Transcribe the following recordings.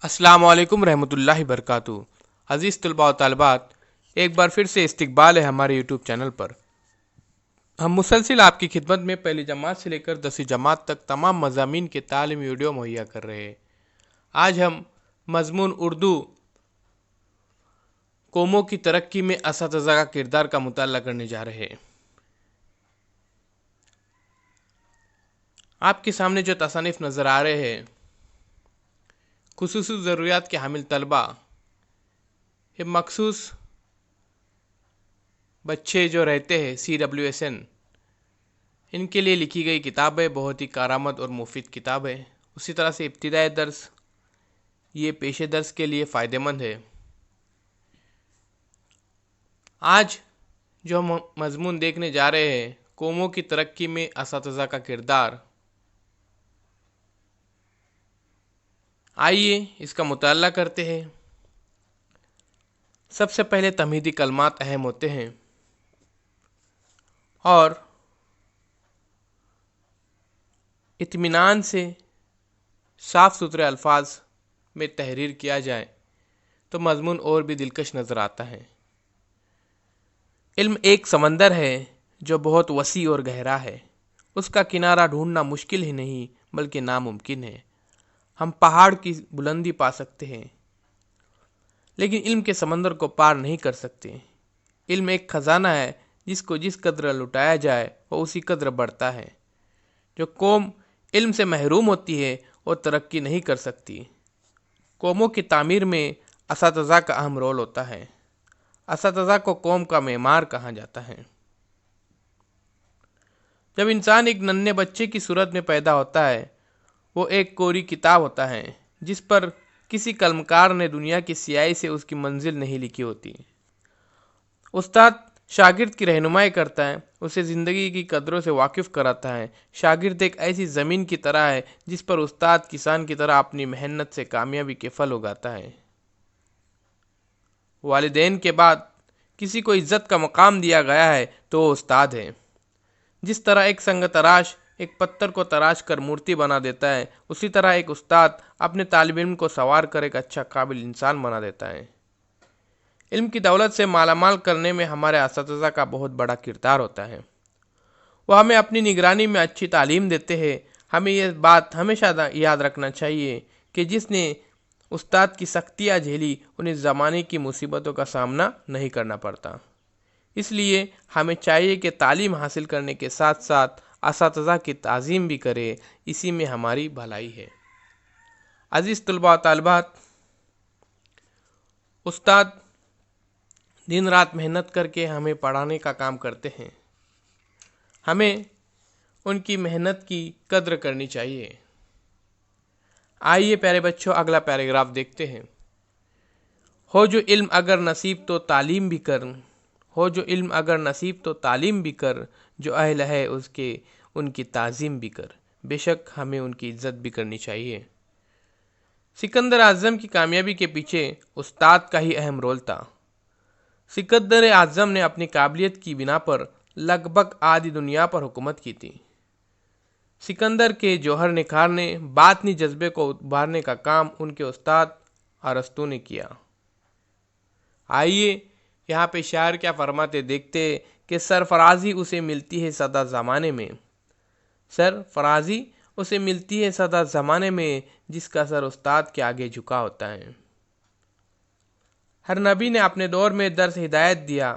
अस्सलाम वालेकुम रहमतुल्लाहि वबरकातुहू। अज़ीज़ तलबा व तालिबात, एक बार फिर से इस्तकबाल है हमारे यूट्यूब चैनल पर। हम मुसलसिल आपकी खिदमत में पहली जमात से लेकर 10वीं जमात तक तमाम मज़ामीन के तालीमी वीडियो मुहैया कर रहे हैं। आज हम मज़मून उर्दू कौमों की तरक्की में असातिज़ा का किरदार का मुताला करने जा रहे हैं। आपके सामने जो तसनीफ़ नज़र आ रहे हैं, खुसूसी ज़रूरियात के हामिल तलबा, ये मखसूस बच्चे जो रहते हैं CWSN, इनके लिए लिखी गई किताब है। बहुत ही कारामद और मुफीद किताब है। उसी तरह से इब्तिदाई दर्स, ये पेशे दर्स के लिए फ़ायदेमंद है। आज जो हम मज़मून देखने जा रहे हैं, कौमों की तरक्की में असातिज़ा का किरदार, आइए इसका मुताला करते हैं। सबसे पहले तमहीदी कलमात अहम होते हैं और इत्मीनान से साफ़ सुथरे अल्फाज में तहरीर किया जाए तो मज़मून और भी दिलकश नज़र आता है। इल्म एक समंदर है जो बहुत वसी और गहरा है। उसका किनारा ढूंढना मुश्किल ही नहीं बल्कि नामुमकिन है। हम पहाड़ की बुलंदी पा सकते हैं लेकिन इल्म के समंदर को पार नहीं कर सकते। इल्म एक ख़जाना है जिसको जिस कदर लुटाया जाए वो उसी कदर बढ़ता है। जो कौम इल्म से महरूम होती है वो तरक्की नहीं कर सकती। कौमों की तामीर में असातिज़ा का अहम रोल होता है। असातिज़ा को कौम का मेमार कहा जाता है। जब इंसान एक नन्हे बच्चे की सूरत में पैदा होता है, वो एक कोरी किताब होता है जिस पर किसी कलमकार ने दुनिया की स्याही से उसकी मंजिल नहीं लिखी होती। उस्ताद शागिर्द की रहनुमाई करता है, उसे ज़िंदगी की कदरों से वाकिफ़ कराता है। शागिर्द एक ऐसी ज़मीन की तरह है जिस पर उस्ताद किसान की तरह अपनी मेहनत से कामयाबी के फल उगाता है। वालिदैन के बाद किसी को इज्जत का मकाम दिया गया है तो वो उस्ताद है। जिस तरह एक संग तराश एक पत्थर को तराश कर मूर्ति बना देता है, उसी तरह एक उस्ताद अपने तालिब इल्म को सवार कर एक अच्छा काबिल इंसान बना देता है। इल्म की दौलत से मालामाल करने में हमारे असातिज़ा का बहुत बड़ा किरदार होता है। वो हमें अपनी निगरानी में अच्छी तालीम देते हैं। हमें ये बात हमेशा याद रखना चाहिए कि जिसने उस्ताद की सख्तियाँ झेली उन्हें ज़माने की मुसीबतों का सामना नहीं करना पड़ता। इसलिए हमें चाहिए कि तालीम हासिल करने के साथ साथ असातिज़ा की ताज़ीम भी करें। इसी में हमारी भलाई है। अज़ीज़ तलबा व तालिबात, उस्ताद दिन रात मेहनत करके हमें पढ़ाने का काम करते हैं। हमें उनकी मेहनत की कद्र करनी चाहिए। आइए प्यारे बच्चों, अगला पैराग्राफ देखते हैं। हो जो इल्म अगर नसीब तो तालीम भी कर, हो जो इल्म अगर नसीब तो तालीम भी कर, जो अहल है उसके उनकी ताज़ीम भी कर। बेशक हमें उनकी इज्जत भी करनी चाहिए। सिकंदर आज़म की कामयाबी के पीछे उस्ताद का ही अहम रोल था। सिकंदर आज़म ने अपनी काबिलियत की बिना पर लगभग आधी दुनिया पर हुकूमत की थी। सिकंदर के जौहर निखारने, बातनी जज्बे को उभारने का काम उनके उस्ताद अरस्तू ने किया। आइए यहाँ पे शायर क्या फरमाते देखते कि सरफराजी उसे मिलती है सदा ज़माने में, सरफराजी उसे मिलती है सदा ज़माने में, जिसका सर उस्ताद के आगे झुका होता है। हर नबी ने अपने दौर में दर्स हिदायत दिया,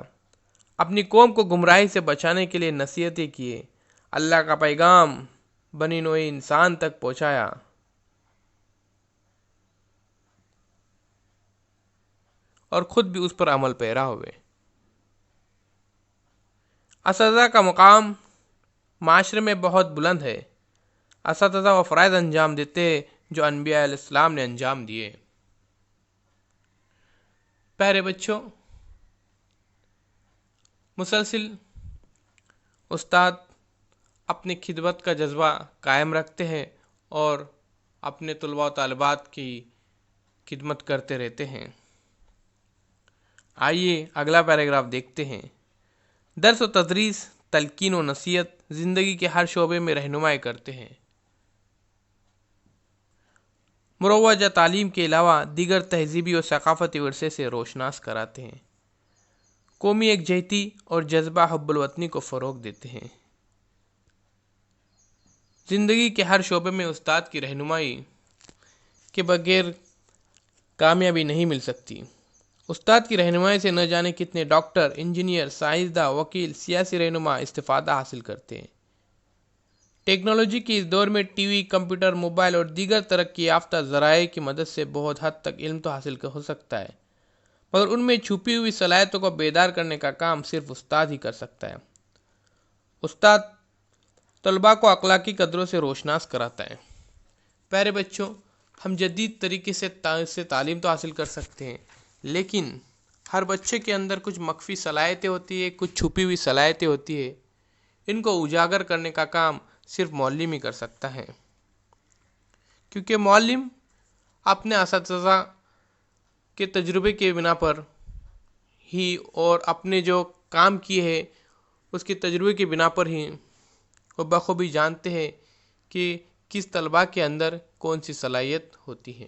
अपनी कौम को गुमराही से बचाने के लिए नसीहतें किए, अल्लाह का पैगाम बनी नोए इंसान तक पहुँचाया। और ख़ुद भी उस पर अमल पैरा हुए। असातिज़ा का मकाम माशरे में बहुत बुलंद है। असातिज़ा वो फ़राइज़ अंजाम देते हैं जो अनबिया अलैहिस्सलाम ने अंजाम दिए। प्यारे बच्चों, मुसलसिल उस्ताद अपनी खिदमत का जज्बा कायम रखते हैं और अपने तुलबा व तालिबात की खिदमत करते रहते हैं। आइए अगला पैराग्राफ देखते हैं। दर्स व तदरीस, तलकीन व नसीहत ज़िंदगी के हर शोबे में रहनुमाई करते हैं। مروجہ تعلیم کے علاوہ دیگر تہذیبی اور ثقافتی ورثے سے روشناس کراتے ہیں، قومی یکجہتی اور جذبہ حب الوطنی کو فروغ دیتے ہیں۔ زندگی کے ہر شعبے میں استاد کی رہنمائی کے بغیر کامیابی نہیں مل سکتی۔ استاد کی رہنمائی سے نہ جانے کتنے ڈاکٹر، انجینئر، سائنسداں، وکیل، سیاسی رہنما استفادہ حاصل کرتے ہیں۔ ٹیکنالوجی کے اس دور میں ٹی وی، کمپیوٹر، موبائل اور دیگر ترقی یافتہ ذرائع کی مدد سے بہت حد تک علم تو حاصل ہو سکتا ہے، مگر ان میں چھپی ہوئی صلاحیتوں کو بیدار کرنے کا کام صرف استاد ہی کر سکتا ہے۔ استاد طلباء کو اخلاقی قدروں سے روشناس کراتا ہے۔ پیارے بچوں، ہم جدید طریقے سے تعلیم تو حاصل کر سکتے ہیں، لیکن ہر بچے کے اندر کچھ مخفی صلاحیتیں ہوتی ہیں، کچھ چھپی ہوئی صلاحیتیں ہوتی ہیں۔ ان کو اجاگر کرنے کا کام صرف معلم ہی کر سکتا ہے، کیونکہ معلم اپنے اساتذہ کے تجربے کے بنا پر ہی اور اپنے جو کام کیے ہیں اس کے تجربے کے بنا پر ہی وہ بخوبی جانتے ہیں کہ کس طلباء کے اندر کون سی صلاحیت ہوتی ہے۔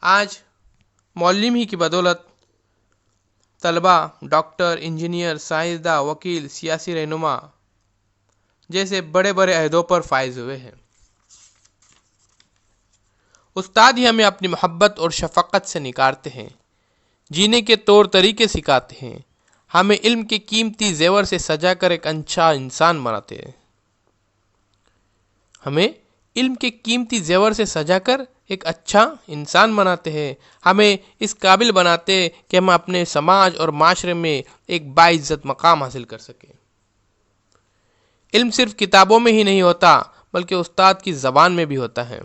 آج معلم ہی کی بدولت طلباء ڈاکٹر، انجینئر، سائنسداں، وکیل، سیاسی رہنما جیسے بڑے بڑے عہدوں پر فائز ہوئے ہیں۔ استاد ہی ہمیں اپنی محبت اور شفقت سے نکارتے ہیں، جینے کے طور طریقے سکھاتے ہیں، ہمیں علم کے قیمتی زیور سے سجا کر ایک اچھا انسان بناتے ہیں۔ ہمیں علم کے قیمتی زیور سے سجا کر ایک اچھا انسان بناتے ہیں، ہمیں اس قابل بناتے ہیں کہ ہم اپنے سماج اور معاشرے میں ایک باعزت مقام حاصل کر سکیں۔ علم صرف کتابوں میں ہی نہیں ہوتا، بلکہ استاد کی زبان میں بھی ہوتا ہے۔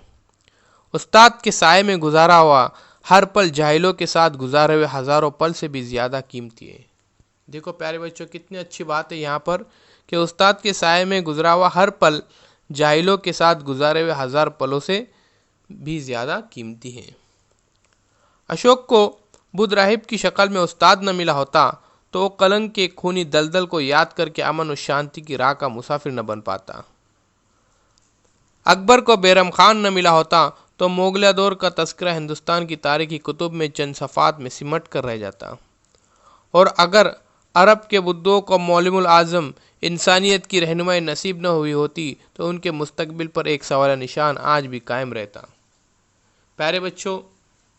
استاد کے سائے میں گزارا ہوا ہر پل جاہلوں کے ساتھ گزارے ہوئے ہزاروں پل سے بھی زیادہ قیمتی ہے۔ دیکھو پیارے بچوں، کتنی اچھی بات ہے یہاں پر کہ استاد کے سائے میں گزرا ہوا ہر پل جاہلوں کے ساتھ گزارے ہوئے ہزار پلوں سے بھی زیادہ قیمتی ہے۔ اشوک کو بدھ راہب کی شکل میں استاد نہ ملا ہوتا تو وہ کلنگ کے خونی دلدل کو یاد کر کے امن و شانتی کی راہ کا مسافر نہ بن پاتا۔ اکبر کو بیرم خان نہ ملا ہوتا تو مغلیہ دور کا تذکرہ ہندوستان کی تاریخی کتب میں چند صفحات میں سمٹ کر رہ جاتا، اور اگر عرب کے بدھوں کو معلم الاعظم انسانیت کی رہنمائی نصیب نہ ہوئی ہوتی تو ان کے مستقبل پر ایک سوال نشان آج بھی قائم رہتا۔ پیارے بچوں،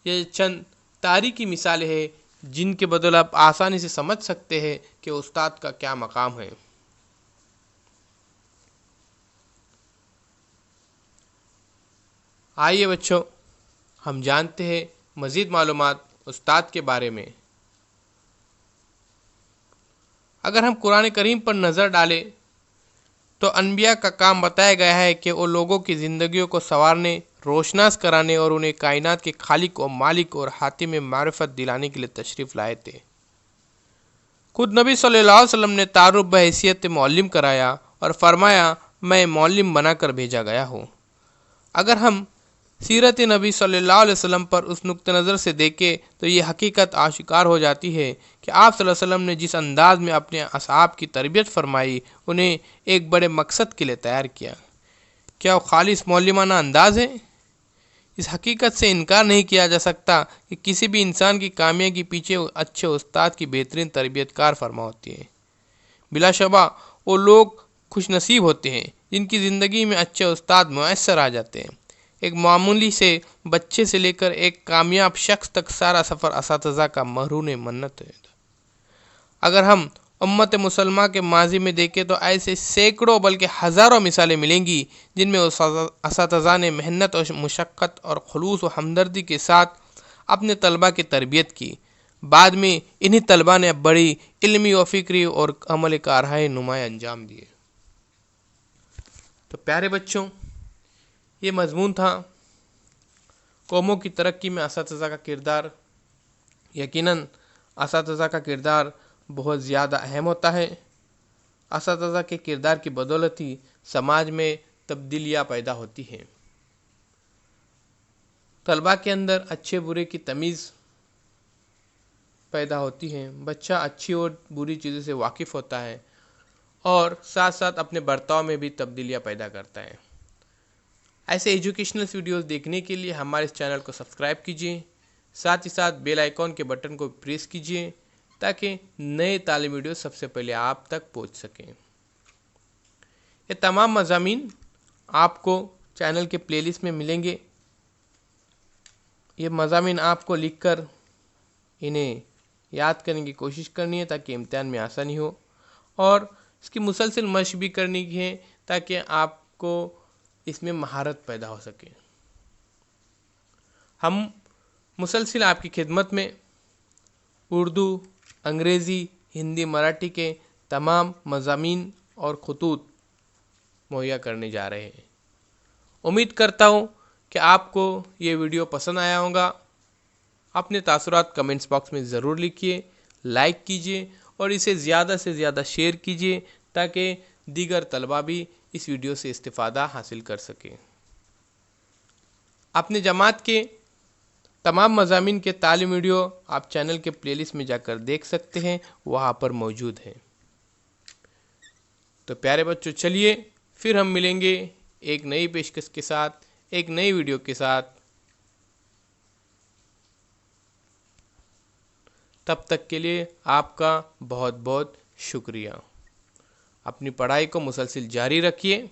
یہ چند تاریخی مثالیں ہیں جن کے بدل آپ آسانی سے سمجھ سکتے ہیں کہ استاد کا کیا مقام ہے۔ آئیے بچوں، ہم جانتے ہیں مزید معلومات استاد کے بارے میں۔ اگر ہم قرآن کریم پر نظر ڈالیں تو انبیاء کا کام بتایا گیا ہے کہ وہ لوگوں کی زندگیوں کو سنوارنے، روشناس کرانے اور انہیں کائنات کے خالق و مالک اور حاتم معرفت دلانے کے لیے تشریف لائے تھے۔ خود نبی صلی اللہ علیہ وسلم نے تعارف بحیثیت معلم کرایا اور فرمایا، میں معلم بنا کر بھیجا گیا ہوں۔ اگر ہم سیرت نبی صلی اللہ علیہ وسلم پر اس نقطہ نظر سے دیکھیں تو یہ حقیقت آشکار ہو جاتی ہے کہ آپ صلی اللہ علیہ وسلم نے جس انداز میں اپنے اصحاب کی تربیت فرمائی، انہیں ایک بڑے مقصد کے لیے تیار کیا۔ کیا وہ خالص معلمانہ انداز ہے؟ اس حقیقت سے انکار نہیں کیا جا سکتا کہ کسی بھی انسان کی کامیابی کے پیچھے اچھے استاد کی بہترین تربیت کار فرما ہوتی ہے۔ بلا شبہ وہ لوگ خوش نصیب ہوتے ہیں جن کی زندگی میں اچھے استاد میسر آ جاتے ہیں۔ ایک معمولی سے بچے سے لے کر ایک کامیاب شخص تک سارا سفر اساتذہ کا مرہون منت ہے۔ اگر ہم امت مسلمہ کے ماضی میں دیکھیں تو ایسے سینکڑوں بلکہ ہزاروں مثالیں ملیں گی جن میں اساتذہ نے محنت اور مشقت اور خلوص و ہمدردی کے ساتھ اپنے طلباء کی تربیت کی۔ بعد میں انہی طلباء نے بڑی علمی و فکری اور عمل کارہائے نمایاں انجام دیے۔ تو پیارے بچوں، یہ مضمون تھا قوموں کی ترقی میں اساتذہ کا کردار۔ یقیناً اساتذہ کا کردار بہت زیادہ اہم ہوتا ہے۔ اساتذہ کے کردار کی بدولت ہی سماج میں تبدیلیاں پیدا ہوتی ہیں۔ طلباء کے اندر اچھے برے کی تمیز پیدا ہوتی ہے، بچہ اچھی اور بری چیزوں سے واقف ہوتا ہے اور ساتھ ساتھ اپنے برتاؤ میں بھی تبدیلیاں پیدا کرتا ہے۔ ऐसे एजुकेशनल वीडियोस देखने के लिए हमारे इस चैनल को सब्सक्राइब कीजिए, साथ ही साथ बेल आइकॉन के बटन को प्रेस कीजिए ताकि नए तालीमी वीडियो सबसे पहले आप तक पहुंच सकें। ये तमाम मज़ामीन आपको चैनल के प्लेलिस्ट में मिलेंगे। ये मज़ामीन आपको लिखकर इन्हें याद करने की कोशिश करनी है ताकि इम्तिहान में आसानी हो, और इसकी मुसलसल मशक भी करनी है ताकि आपको इसमें महारत पैदा हो सके। हम मुसलसल आपकी खिदमत में उर्दू, अंग्रेज़ी, हिंदी, मराठी के तमाम मज़ामीन और खतूत मुहैया करने जा रहे हैं। उम्मीद करता हूँ कि आपको ये वीडियो पसंद आया होगा। अपने तासुरात कमेंट्स बॉक्स में ज़रूर लिखिए, लाइक कीजिए और इसे ज़्यादा से ज़्यादा शेयर कीजिए ताकि दीगर तलबा भी इस वीडियो से इस्तिफ़ादा हासिल कर सकें। अपने जमात के तमाम मज़ामीन के तालीम वीडियो आप चैनल के प्लेलिस्ट में जाकर देख सकते हैं, वहाँ पर मौजूद है। तो प्यारे बच्चों, चलिए फिर हम मिलेंगे एक नई पेशकश के साथ, एक नई वीडियो के साथ। तब तक के लिए आपका बहुत बहुत शुक्रिया। अपनी पढ़ाई को मुसलसल जारी रखिए।